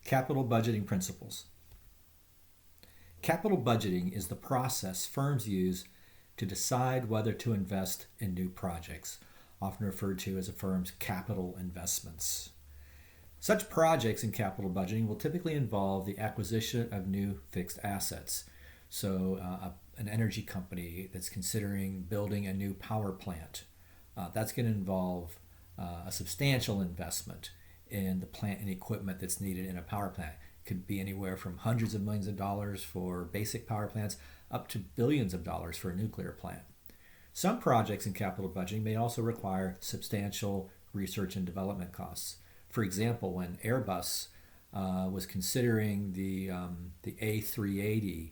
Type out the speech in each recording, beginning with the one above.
Capital budgeting principles. Capital budgeting is the process firms use to decide whether to invest in new projects, often referred to as a firm's capital investments. Such projects in capital budgeting will typically involve the acquisition of new fixed assets. So, an energy company that's considering building a new power plant, that's going to involve a substantial investment in the plant and equipment that's needed in a power plant. It could be anywhere from hundreds of millions of dollars for basic power plants up to billions of dollars for a nuclear plant. Some projects in capital budgeting may also require substantial research and development costs. For example, when Airbus was considering the A380,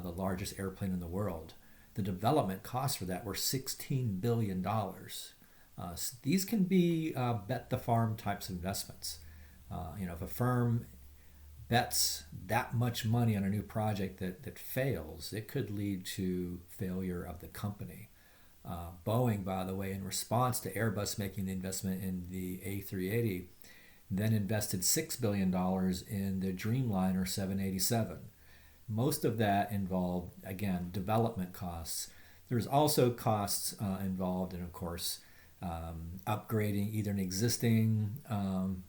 the largest airplane in the world, the development costs for that were $16 billion. These can be bet the farm types of investments. If a firm bets that much money on a new project that fails, it could lead to failure of the company. Boeing, by the way, in response to Airbus making the investment in the A380, then invested $6 billion in the Dreamliner 787. Most of that involved, again, development costs. There's also costs involved in, of course, upgrading either an existing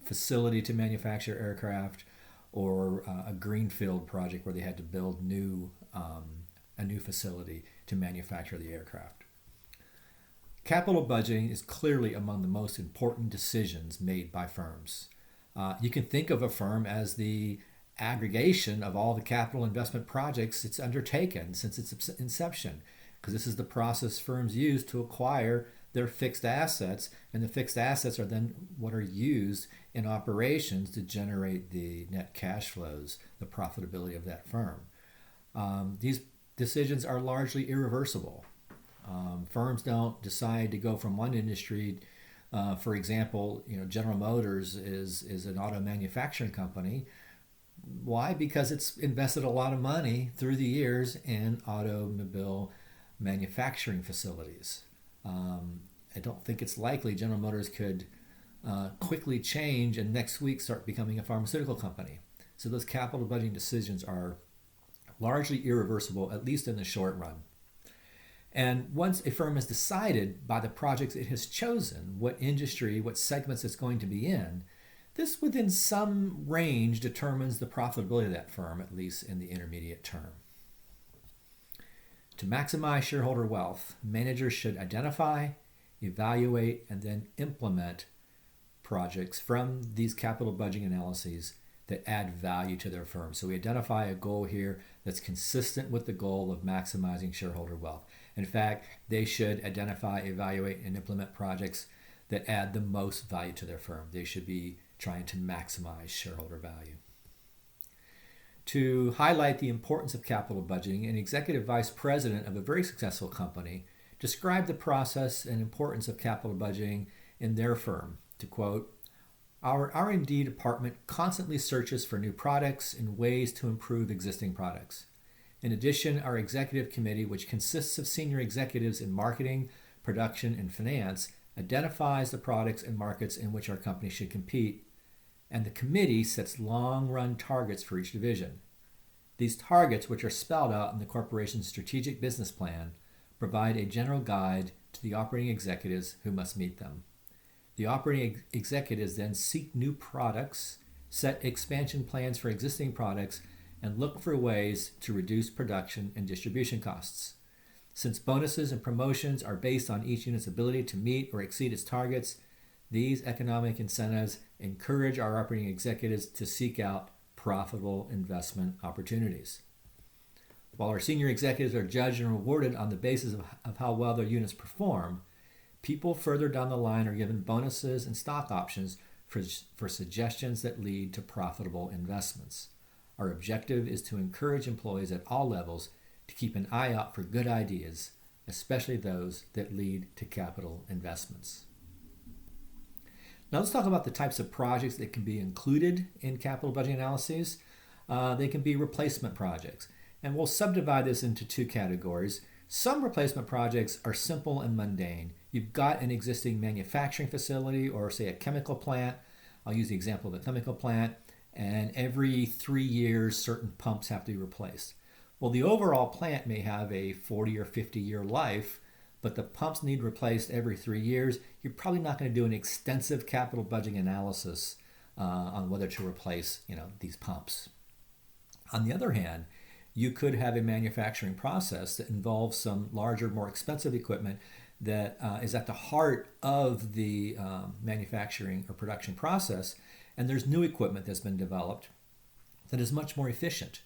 facility to manufacture aircraft or a greenfield project where they had to build a new facility to manufacture the aircraft. Capital budgeting is clearly among the most important decisions made by firms. You can think of a firm as the aggregation of all the capital investment projects it's undertaken since its inception, because this is the process firms use to acquire their fixed assets, and the fixed assets are then what are used in operations to generate the net cash flows, the profitability of that firm. These decisions are largely irreversible. Firms don't decide to go from one industry. For example, General Motors is an auto manufacturing company. Why? Because it's invested a lot of money through the years in automobile manufacturing facilities. I don't think it's likely General Motors could quickly change and next week start becoming a pharmaceutical company. So those capital budgeting decisions are largely irreversible, at least in the short run. And once a firm has decided by the projects it has chosen what industry, what segments it's going to be in, this within some range determines the profitability of that firm, at least in the intermediate term. To maximize shareholder wealth, managers should identify, evaluate, and then implement projects from these capital budgeting analyses that add value to their firm. So we identify a goal here that's consistent with the goal of maximizing shareholder wealth. In fact, they should identify, evaluate, and implement projects that add the most value to their firm. They should be trying to maximize shareholder value. To highlight the importance of capital budgeting, an executive vice president of a very successful company described the process and importance of capital budgeting in their firm. To quote, "Our R&D department constantly searches for new products and ways to improve existing products. In addition, our executive committee, which consists of senior executives in marketing, production, and finance, identifies the products and markets in which our company should compete, and the committee sets long-run targets for each division. These targets, which are spelled out in the corporation's strategic business plan, provide a general guide to the operating executives who must meet them. The operating executives then seek new products, set expansion plans for existing products, and look for ways to reduce production and distribution costs. Since bonuses and promotions are based on each unit's ability to meet or exceed its targets, these economic incentives encourage our operating executives to seek out profitable investment opportunities. While our senior executives are judged and rewarded on the basis of how well their units perform, people further down the line are given bonuses and stock options for suggestions that lead to profitable investments. Our objective is to encourage employees at all levels to keep an eye out for good ideas, especially those that lead to capital investments." Now let's talk about the types of projects that can be included in capital budgeting analyses. They can be replacement projects. And we'll subdivide this into two categories. Some replacement projects are simple and mundane. You've got an existing manufacturing facility or say a chemical plant. I'll use the example of a chemical plant. and every 3 years certain pumps have to be replaced. Well, the overall plant may have a 40 or 50-year life, but the pumps need replaced every 3 years. You're probably not going to do an extensive capital budgeting analysis on whether to replace, these pumps. On the other hand, you could have a manufacturing process that involves some larger, more expensive equipment that is at the heart of the manufacturing or production process, and there's new equipment that's been developed that is much more efficient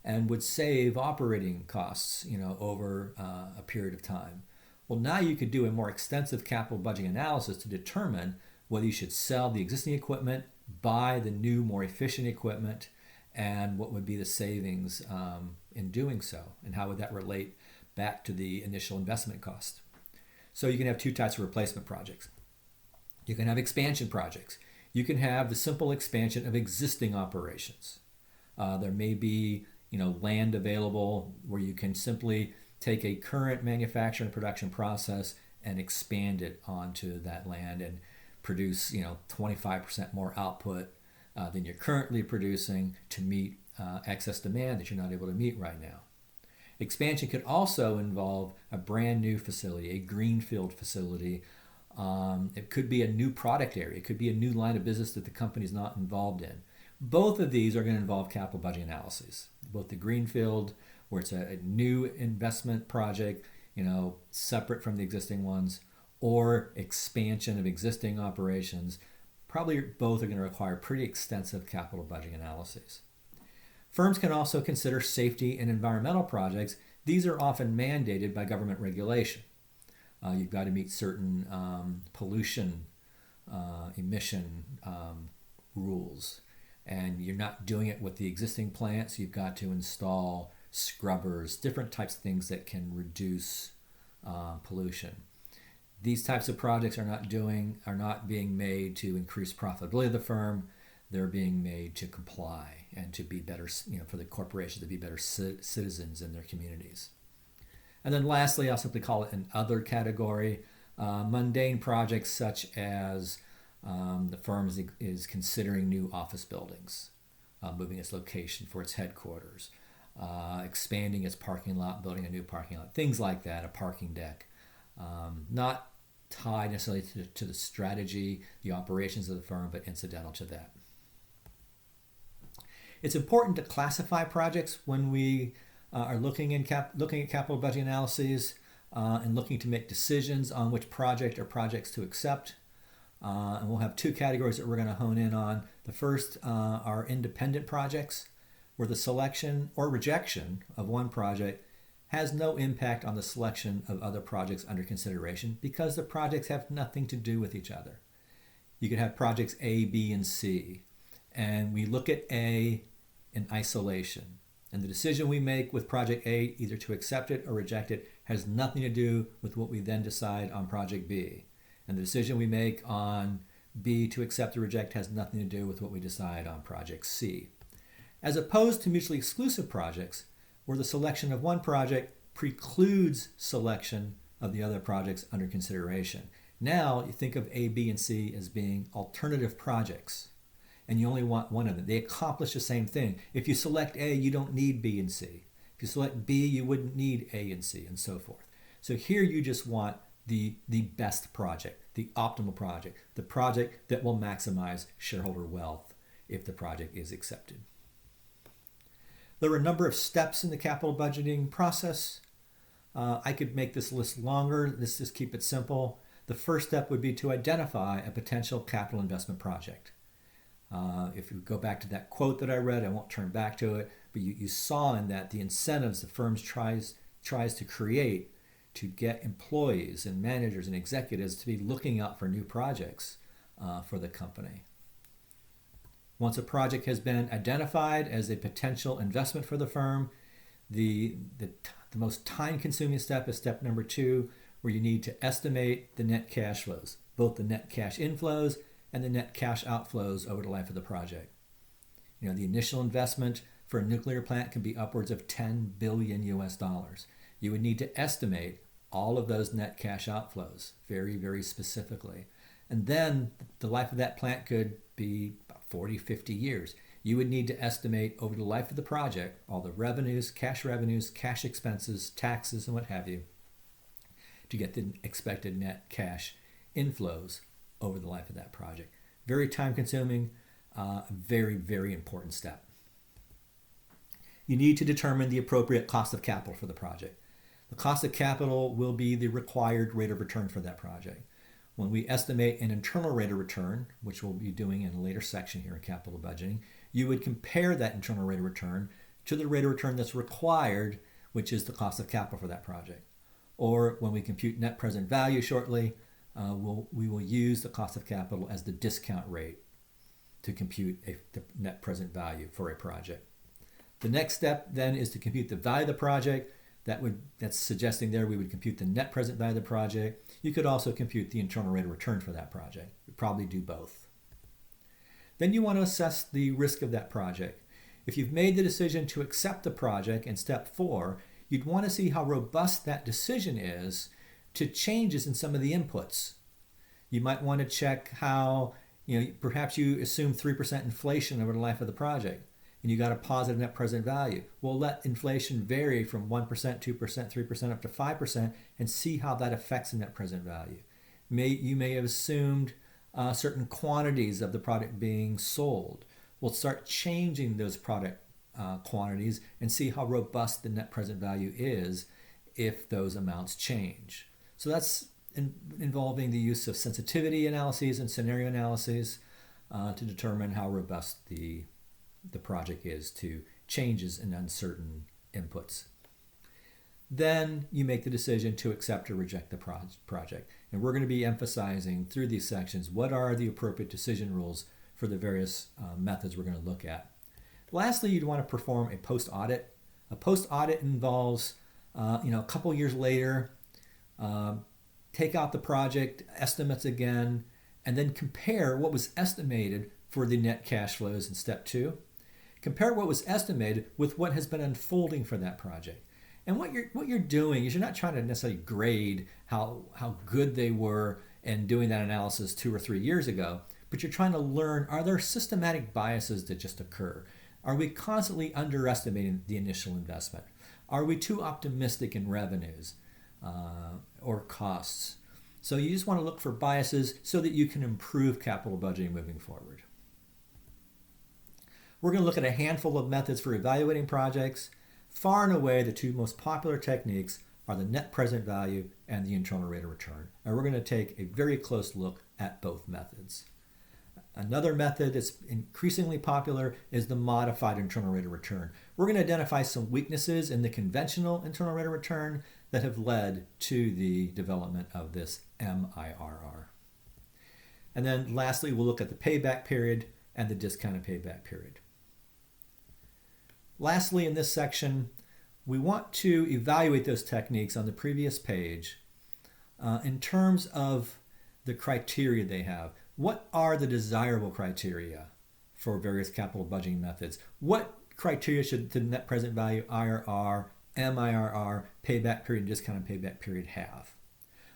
and would save operating costs, over a period of time. Well, now you could do a more extensive capital budgeting analysis to determine whether you should sell the existing equipment, buy the new, more efficient equipment, and what would be the savings in doing so, and how would that relate back to the initial investment cost. So you can have two types of replacement projects. You can have expansion projects. You can have the simple expansion of existing operations. There may be land available where you can simply take a current manufacturing production process and expand it onto that land and produce 25% more output than you're currently producing to meet excess demand that you're not able to meet right now. Expansion could also involve a brand new facility, a greenfield facility. It could be a new product area. It could be a new line of business that the company is not involved in. Both of these are going to involve capital budget analyses. Both the greenfield, where it's a new investment project, separate from the existing ones, or expansion of existing operations, probably both are going to require pretty extensive capital budgeting analyses. Firms can also consider safety and environmental projects. These are often mandated by government regulation. You've got to meet certain pollution emission rules, and you're not doing it with the existing plants. You've got to install scrubbers, different types of things that can reduce pollution. These types of projects are not being made to increase profitability of the firm. They're being made to comply and to be better, for the corporation to be better citizens in their communities. And then lastly, I'll simply call it an other category. Mundane projects such as the firm is considering new office buildings, moving its location for its headquarters, expanding its parking lot, building a new parking lot, things like that, a parking deck. Not tied necessarily to the strategy, the operations of the firm, but incidental to that. It's important to classify projects when we are looking at capital budget analyses and looking to make decisions on which project or projects to accept. And we'll have two categories that we're going to hone in on. The first are independent projects, where the selection or rejection of one project has no impact on the selection of other projects under consideration because the projects have nothing to do with each other. You could have projects A, B, and C, and we look at A in isolation. And the decision we make with project A, either to accept it or reject it, has nothing to do with what we then decide on project B. And the decision we make on B to accept or reject has nothing to do with what we decide on project C. As opposed to mutually exclusive projects, where the selection of one project precludes selection of the other projects under consideration. Now you think of A, B, and C as being alternative projects, and you only want one of them. They accomplish the same thing. If you select A, you don't need B and C. If you select B, you wouldn't need A and C, and so forth. So here you just want the best project, the optimal project, the project that will maximize shareholder wealth if the project is accepted. There are a number of steps in the capital budgeting process. I could make this list longer. Let's just keep it simple. The first step would be to identify a potential capital investment project. If you go back to that quote that I read, I won't turn back to it, but you saw in that the incentives the firm tries to create to get employees and managers and executives to be looking out for new projects for the company. Once a project has been identified as a potential investment for the firm, the most time-consuming step is step number 2, where you need to estimate the net cash flows, both the net cash inflows and the net cash outflows over the life of the project. The initial investment for a nuclear plant can be upwards of $10 billion US. You would need to estimate all of those net cash outflows very, very specifically. And then the life of that plant could be about 40, 50 years. you would need to estimate over the life of the project all the revenues, cash expenses, taxes, and what have you to get the expected net cash inflows over the life of that project. Very time consuming, very, very important step. You need to determine the appropriate cost of capital for the project. The cost of capital will be the required rate of return for that project. When we estimate an internal rate of return, which we'll be doing in a later section here in capital budgeting, you would compare that internal rate of return to the rate of return that's required, which is the cost of capital for that project. Or when we compute net present value shortly, we will use the cost of capital as the discount rate to compute the net present value for a project. The next step then is to compute the value of the project. That's suggesting there we would compute the net present value of the project. You could also compute the internal rate of return for that project. You'd probably do both. Then you want to assess the risk of that project. If you've made the decision to accept the project in step 4, you'd want to see how robust that decision is to changes in some of the inputs. You might want to check how, perhaps you assume 3% inflation over the life of the project, and you got a positive net present value. Well, let inflation vary from 1%, 2%, 3% up to 5% and see how that affects the net present value. You may have assumed certain quantities of the product being sold. We'll start changing those product quantities and see how robust the net present value is if those amounts change. So that's involving the use of sensitivity analyses and scenario analyses to determine how robust the project is to changes in uncertain inputs. Then you make the decision to accept or reject the project. And we're going to be emphasizing through these sections what are the appropriate decision rules for the various methods we're going to look at. Lastly, you'd want to perform a post-audit. A post-audit involves, a couple years later, take out the project estimates again, and then compare what was estimated for the net cash flows in step 2. Compare what was estimated with what has been unfolding for that project. And what you're doing is you're not trying to necessarily grade how good they were in doing that analysis 2 or 3 years ago, but you're trying to learn, are there systematic biases that just occur? Are we constantly underestimating the initial investment? Are we too optimistic in revenues or costs? So you just want to look for biases so that you can improve capital budgeting moving forward. We're going to look at a handful of methods for evaluating projects. Far and away, the 2 most popular techniques are the net present value and the internal rate of return. And we're going to take a very close look at both methods. Another method that's increasingly popular is the modified internal rate of return. We're going to identify some weaknesses in the conventional internal rate of return that have led to the development of this MIRR. And then lastly, we'll look at the payback period and the discounted payback period. Lastly, in this section, we want to evaluate those techniques on the previous page in terms of the criteria they have. What are the desirable criteria for various capital budgeting methods? What criteria should the net present value, IRR, MIRR, payback period, and discounted payback period have?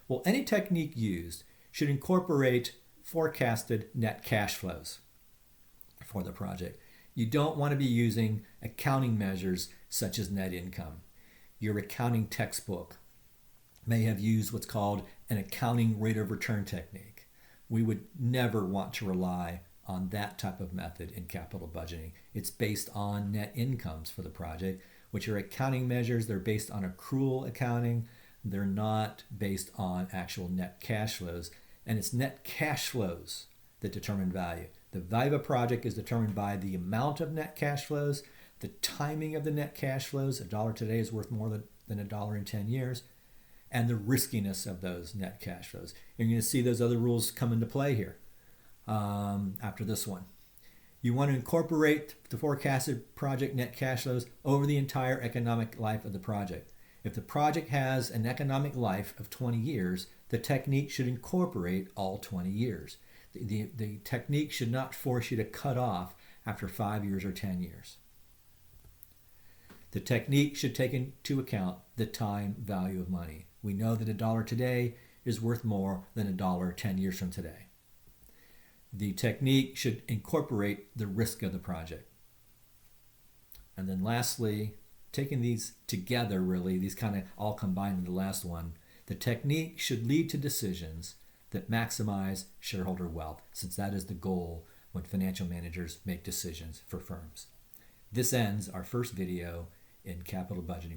Well, any technique used should incorporate forecasted net cash flows for the project. You don't want to be using accounting measures such as net income. Your accounting textbook may have used what's called an accounting rate of return technique. We would never want to rely on that type of method in capital budgeting. It's based on net incomes for the project, which are accounting measures. They're based on accrual accounting. They're not based on actual net cash flows. And it's net cash flows that determine value. The value of a project is determined by the amount of net cash flows, the timing of the net cash flows. $1 today is worth more than $1 in 10 years, and the riskiness of those net cash flows. You're going to see those other rules come into play here after this one. You want to incorporate the forecasted project net cash flows over the entire economic life of the project. If the project has an economic life of 20 years, the technique should incorporate all 20 years. The technique should not force you to cut off after 5 years or 10 years. The technique should take into account the time value of money. We know that $1 today is worth more than $1 10 years from today. The technique should incorporate the risk of the project. And then lastly, taking these together, really, these kind of all combined in the last one, the technique should lead to decisions that maximize shareholder wealth, since that is the goal when financial managers make decisions for firms. This ends our first video in capital budgeting.